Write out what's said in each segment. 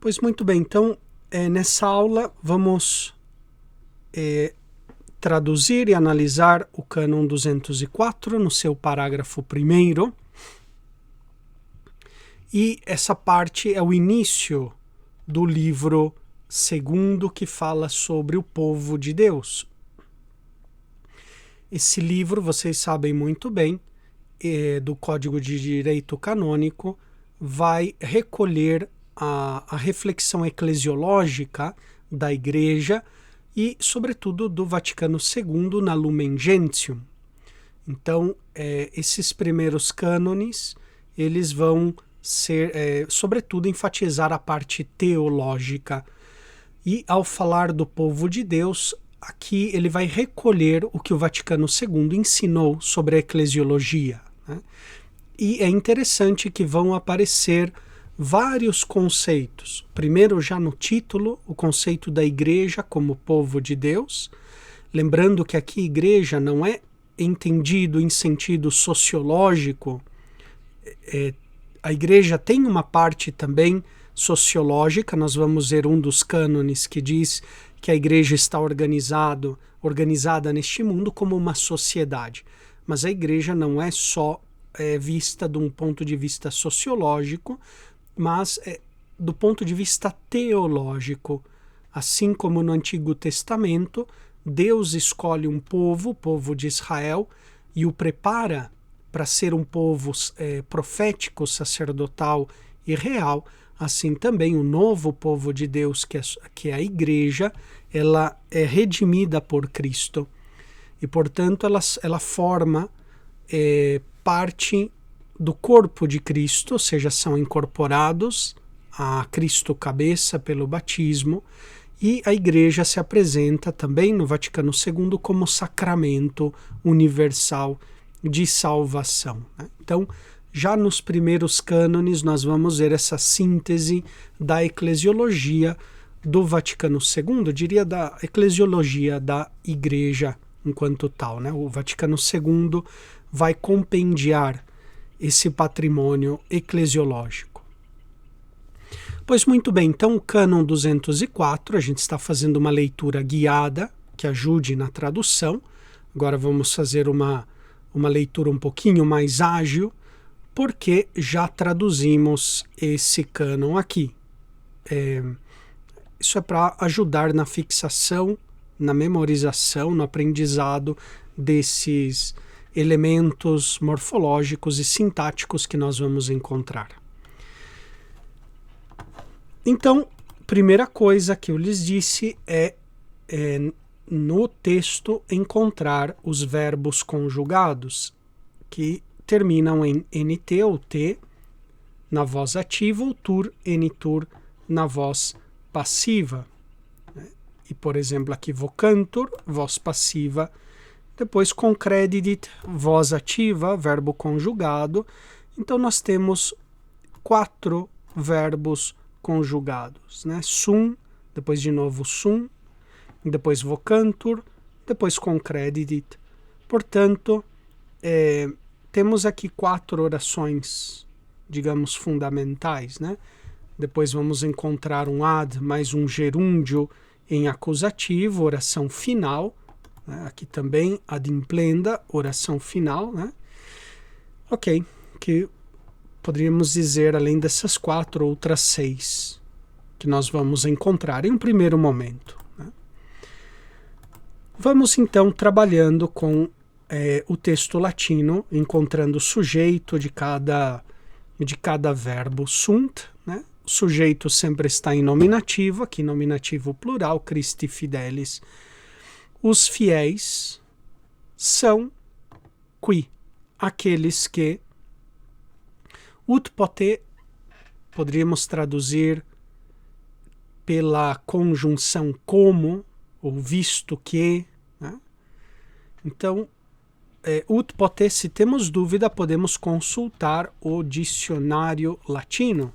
Pois muito bem, então nessa aula vamos traduzir e analisar o cânon 204 no seu parágrafo 1º, e essa parte é o início do livro segundo, que fala sobre o povo de Deus. Esse livro, vocês sabem muito bem, do Código de Direito Canônico, vai recolher a reflexão eclesiológica da Igreja e, sobretudo, do Vaticano II na Lumen Gentium. Então, esses primeiros cânones, eles vão ser, sobretudo, enfatizar a parte teológica. E, ao falar do povo de Deus, aqui ele vai recolher o que o Vaticano II ensinou sobre a eclesiologia, né? E é interessante que vão aparecer vários conceitos. Primeiro, já no título, o conceito da igreja como povo de Deus. Lembrando que aqui igreja não é entendido em sentido sociológico. A igreja tem uma parte também sociológica. Nós vamos ver um dos cânones que diz que a igreja está organizada neste mundo como uma sociedade. Mas a igreja não é só vista de um ponto de vista sociológico, mas do ponto de vista teológico. Assim como no Antigo Testamento, Deus escolhe um povo, o povo de Israel, e o prepara para ser um povo profético, sacerdotal e real. Assim também o novo povo de Deus, que é a igreja, ela é redimida por Cristo. E, portanto, ela forma parte do corpo de Cristo, ou seja, são incorporados a Cristo cabeça pelo batismo, e a igreja se apresenta também no Vaticano II como sacramento universal de salvação, né? Então, já nos primeiros cânones, nós vamos ver essa síntese da eclesiologia do Vaticano II, eu diria da eclesiologia da igreja enquanto tal, né? O Vaticano II vai compendiar esse patrimônio eclesiológico. Pois muito bem, então o cânon 204, a gente está fazendo uma leitura guiada que ajude na tradução. Agora vamos fazer uma leitura um pouquinho mais ágil, porque já traduzimos esse cânon aqui. Isso é para ajudar na fixação, na memorização, no aprendizado desses elementos morfológicos e sintáticos que nós vamos encontrar. Então, primeira coisa que eu lhes disse é no texto encontrar os verbos conjugados que terminam em NT ou T na voz ativa ou tur, NTur na voz passiva. E, por exemplo, aqui vocantur, voz passiva. Depois concredidit, voz ativa, verbo conjugado. Então nós temos 4 verbos conjugados, né? Sum, depois de novo sum, depois vocantur, depois concredidit. Portanto, temos aqui 4 orações, digamos, fundamentais, né? Depois vamos encontrar um ad mais um gerúndio em acusativo, oração final. Aqui também ad implenda, oração final, né? Ok, que poderíamos dizer, além dessas 4, outras 6 que nós vamos encontrar em um primeiro momento, né? Vamos então trabalhando com o texto latino, encontrando o sujeito de cada verbo. Sunt, né? O sujeito sempre está em nominativo, aqui nominativo plural, Christi fidelis. Os fiéis são qui, aqueles que. Ut pote poderíamos traduzir pela conjunção como, ou visto que, né? Então, ut pote, se temos dúvida, podemos consultar o dicionário latino.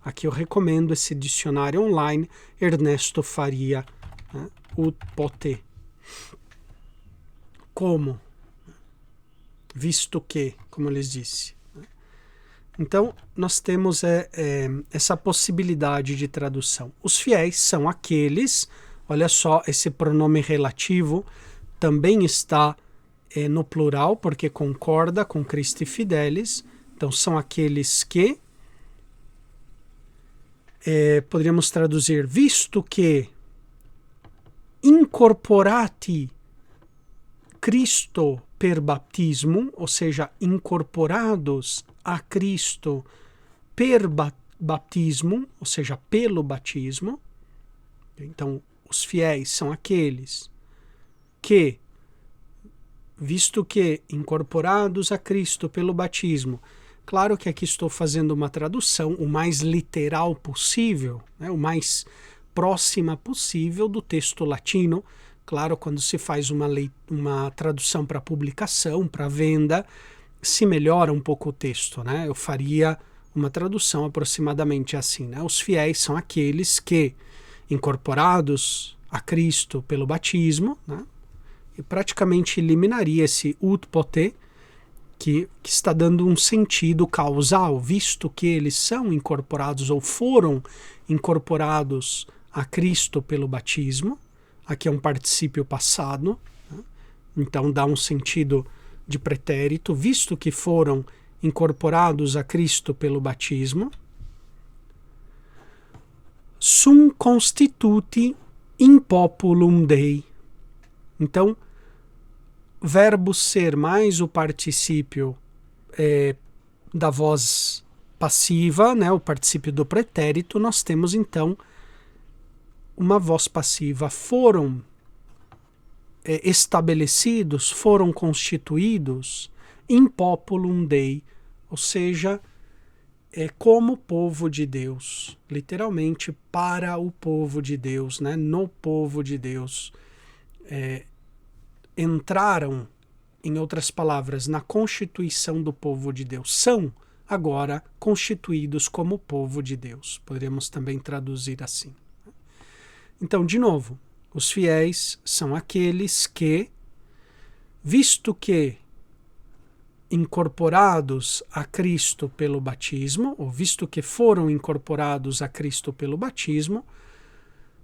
Aqui eu recomendo esse dicionário online, Ernesto Faria, né? Ut pote. Como, visto que, como eu lhes disse. Então, nós temos essa possibilidade de tradução. Os fiéis são aqueles, olha só, esse pronome relativo também está no plural, porque concorda com Christi Fidelis. Então, são aqueles que, poderíamos traduzir, visto que incorporati Cristo per baptismo, ou seja, incorporados a Cristo per baptismo, ou seja, pelo batismo. Então, os fiéis são aqueles que, visto que incorporados a Cristo pelo batismo, claro que aqui estou fazendo uma tradução o mais literal possível, né, o mais próxima possível do texto latino. Claro, quando se faz uma tradução para publicação, para venda, se melhora um pouco o texto, né? Eu faria uma tradução aproximadamente assim, né? Os fiéis são aqueles que, incorporados a Cristo pelo batismo, né? E praticamente eliminaria esse ut pote, que está dando um sentido causal, visto que eles são incorporados ou foram incorporados a Cristo pelo batismo. Aqui é um particípio passado, né? Então dá um sentido de pretérito, visto que foram incorporados a Cristo pelo batismo. Sum constituti in populum Dei. Então, verbo ser mais o particípio da voz passiva, né, o particípio do pretérito, nós temos então uma voz passiva. Foram estabelecidos, foram constituídos in populum Dei, ou seja, como povo de Deus, literalmente para o povo de Deus, né, no povo de Deus. Entraram, em outras palavras, na constituição do povo de Deus, são agora constituídos como povo de Deus. Poderíamos também traduzir assim. Então, de novo, os fiéis são aqueles que, visto que incorporados a Cristo pelo batismo, ou visto que foram incorporados a Cristo pelo batismo,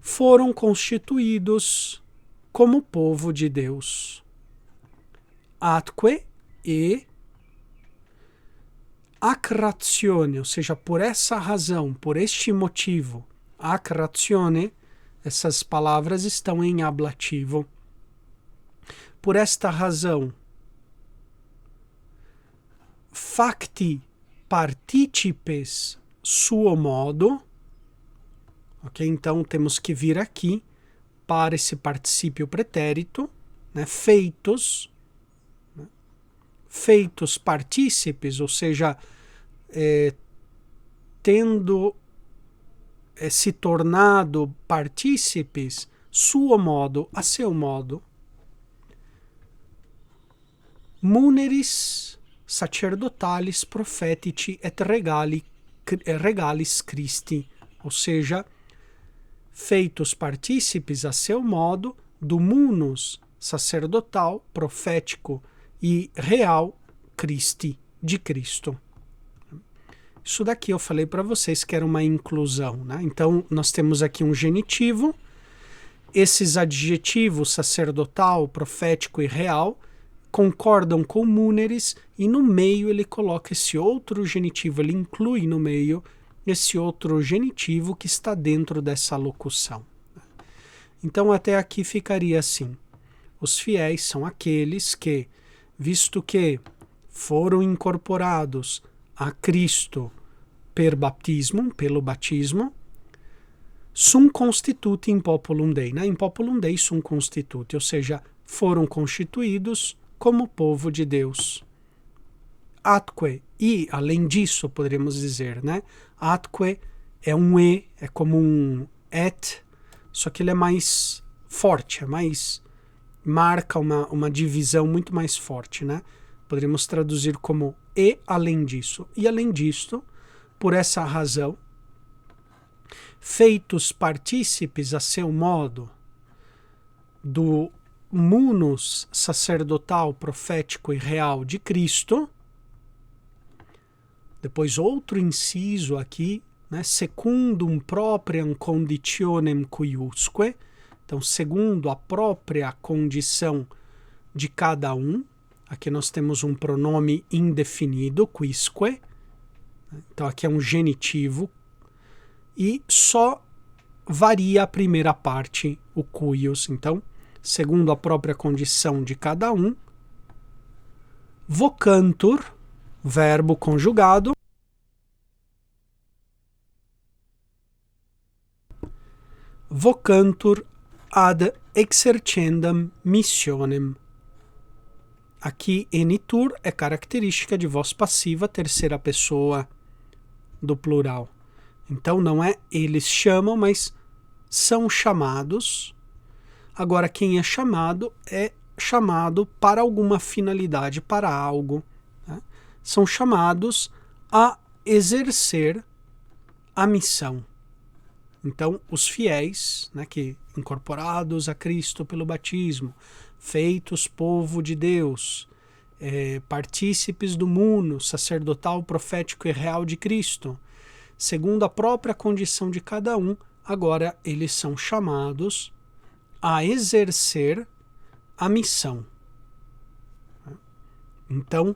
foram constituídos como povo de Deus. Atque e ac ratione, ou seja, por essa razão, por este motivo, ac ratione, essas palavras estão em ablativo. Por esta razão, facti participes suo modo, ok? Então temos que vir aqui para esse particípio pretérito, né? Feitos partícipes, ou seja, tendo se tornado partícipes, suo modo, a seu modo, muneris sacerdotalis profetici et regalis Christi, ou seja, feitos partícipes a seu modo do munus sacerdotal, profético e real Christi, de Cristo. Isso daqui eu falei para vocês que era uma inclusão, né? Então, nós temos aqui um genitivo, esses adjetivos sacerdotal, profético e real concordam com muneris, e no meio ele coloca esse outro genitivo, ele inclui no meio esse outro genitivo que está dentro dessa locução. Então, até aqui ficaria assim. Os fiéis são aqueles que, visto que foram incorporados a Cristo per baptismo, pelo batismo, sum constituti in populum Dei, né? In populum Dei sum constituti, ou seja, foram constituídos como povo de Deus. Atque, e além disso, poderíamos dizer, né? Atque é um e, é como um et, só que ele é mais forte, marca uma divisão muito mais forte, né? Poderíamos traduzir como e além disso. E além disso, por essa razão, feitos partícipes a seu modo do munus sacerdotal, profético e real de Cristo, Depois outro inciso aqui, né? Secundum propriam conditionem cuiusque. Então, segundo a própria condição de cada um. Aqui nós temos um pronome indefinido, quisque. Então, aqui é um genitivo. E só varia a primeira parte, o cuius. Então, segundo a própria condição de cada um. Vocantur, verbo conjugado. Vocantur ad exercendam missionem. Aqui, enitur é característica de voz passiva, terceira pessoa do plural. Então, não é eles chamam, mas são chamados. Agora, quem é chamado para alguma finalidade, para algo. Né? São chamados a exercer a missão. Então, os fiéis, né, que incorporados a Cristo pelo batismo, feitos povo de Deus, partícipes do mundo sacerdotal, profético e real de Cristo, segundo a própria condição de cada um, agora eles são chamados a exercer a missão. Então,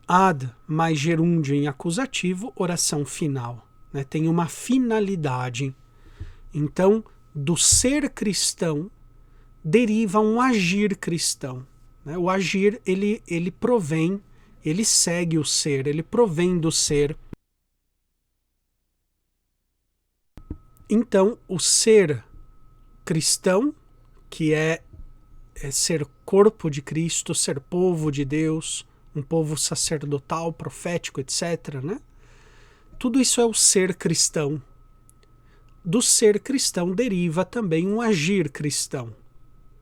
ad mais gerúndio em acusativo, oração final. Né? Tem uma finalidade. Então, do ser cristão, deriva um agir cristão. Né? O agir, ele provém, ele segue o ser, ele provém do ser. Então, o ser cristão, que é ser corpo de Cristo, ser povo de Deus, um povo sacerdotal, profético, etc., né? Tudo isso é o ser cristão. Do ser cristão deriva também um agir cristão.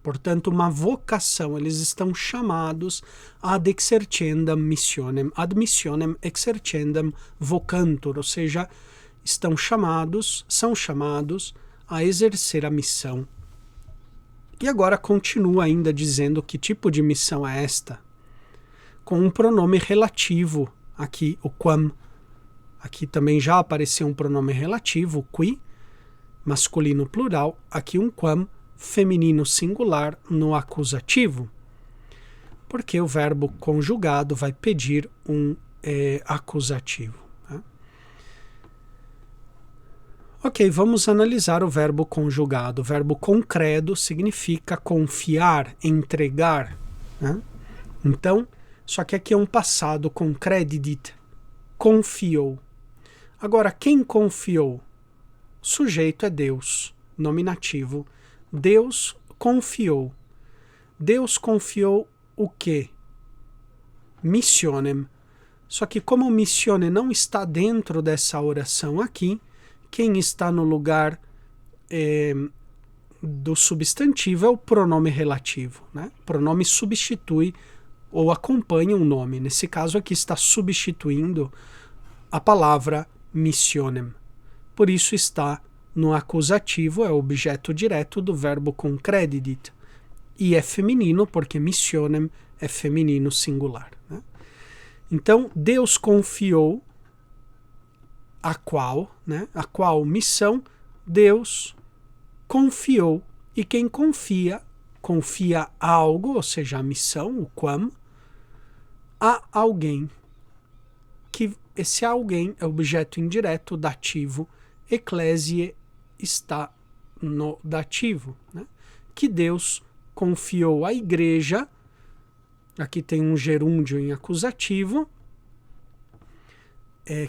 Portanto, uma vocação. Eles estão chamados ad exercendam missionem. Ad missionem exercendam vocantur. Ou seja, são chamados a exercer a missão. E agora continua ainda dizendo que tipo de missão é esta. Com um pronome relativo aqui, o quam. Aqui também já apareceu um pronome relativo, qui, masculino plural, aqui um quam, feminino singular no acusativo, porque o verbo conjugado vai pedir um acusativo. Tá? Ok, vamos analisar o verbo conjugado. O verbo concredo significa confiar, entregar. Né? Então, só que aqui é um passado concredidit, confiou. Agora, quem confiou? O sujeito é Deus, nominativo. Deus confiou. Deus confiou o quê? Missionem. Só que como missione não está dentro dessa oração aqui, quem está no lugar do substantivo é o pronome relativo. Né? O pronome substitui ou acompanha um nome. Nesse caso aqui está substituindo a palavra missionem. Por isso está no acusativo, é o objeto direto do verbo concredidit. E é feminino, porque missionem é feminino singular. Né? Então, Deus confiou a qual missão Deus confiou. E quem confia algo, ou seja, a missão, o quam, a alguém. Que esse alguém é objeto indireto, dativo. Ecclesiae está no dativo. Né? Que Deus confiou à igreja, aqui tem um gerúndio em acusativo,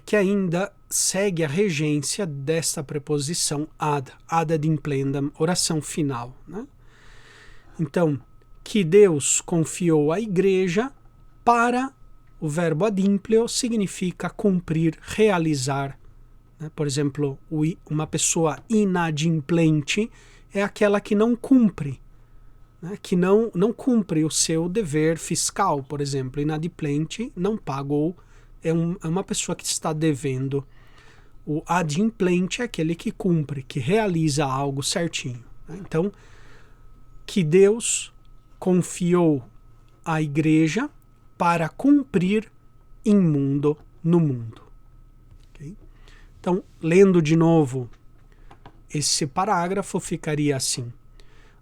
que ainda segue a regência desta preposição ad implendam, oração final. Né? Então, que Deus confiou à igreja para o verbo adimpleo significa cumprir, realizar. Né? Por exemplo, uma pessoa inadimplente é aquela que não cumpre, né? Que não cumpre o seu dever fiscal, por exemplo. Inadimplente, não pagou, é uma pessoa que está devendo. O adimplente é aquele que cumpre, que realiza algo certinho. Né? Então, que Deus confiou à igreja para cumprir imundo no mundo. Okay? Então, lendo de novo esse parágrafo, ficaria assim: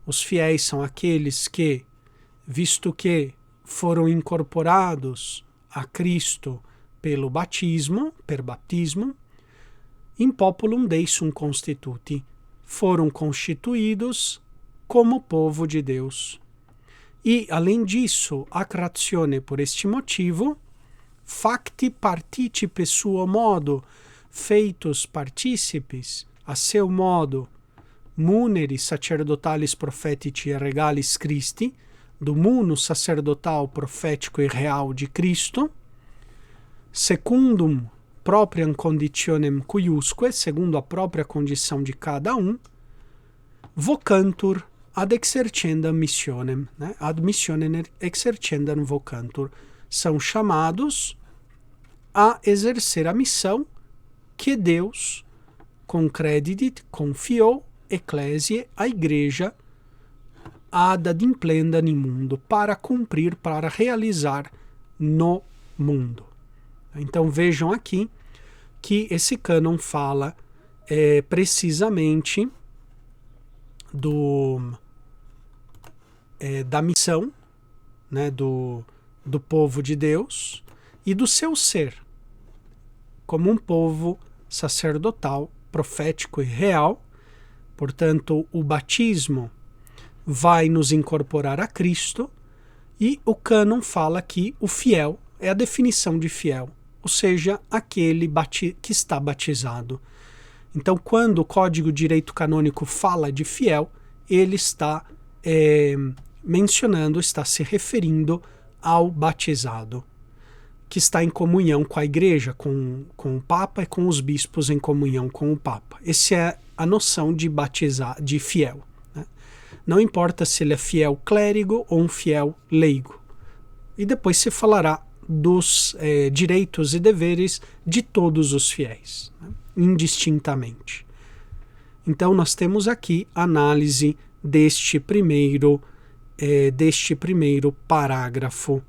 os fiéis são aqueles que, visto que foram incorporados a Cristo pelo batismo, per baptismo, in populum Dei sunt constituti, foram constituídos como povo de Deus. E, além disso, ac ratione por este motivo, facti participe suo modo, feitos partícipes, a seu modo, muneri sacerdotalis profetici e regalis Christi, do munus sacerdotal, profético e real de Cristo, secundum propriam conditionem cuiusque, segundo a própria condição de cada um, vocantur ad exercendam missionem, né? Ad missionem exercendam vocantur, são chamados a exercer a missão que Deus concredit, confiou, ecclesiae, a igreja, ad adimplendam in mundo, para cumprir, para realizar no mundo. Então vejam aqui que esse cânon fala precisamente da missão, né, do povo de Deus e do seu ser, como um povo sacerdotal, profético e real. Portanto, o batismo vai nos incorporar a Cristo, e o cânon fala que o fiel é a definição de fiel, ou seja, aquele que está batizado. Então, quando o Código de Direito Canônico fala de fiel, ele está mencionando, está se referindo ao batizado, que está em comunhão com a igreja, com o Papa e com os bispos em comunhão com o Papa. Essa é a noção de de fiel. Né? Não importa se ele é fiel clérigo ou um fiel leigo. E depois se falará dos direitos e deveres de todos os fiéis, né? Indistintamente. Então nós temos aqui a análise deste primeiro parágrafo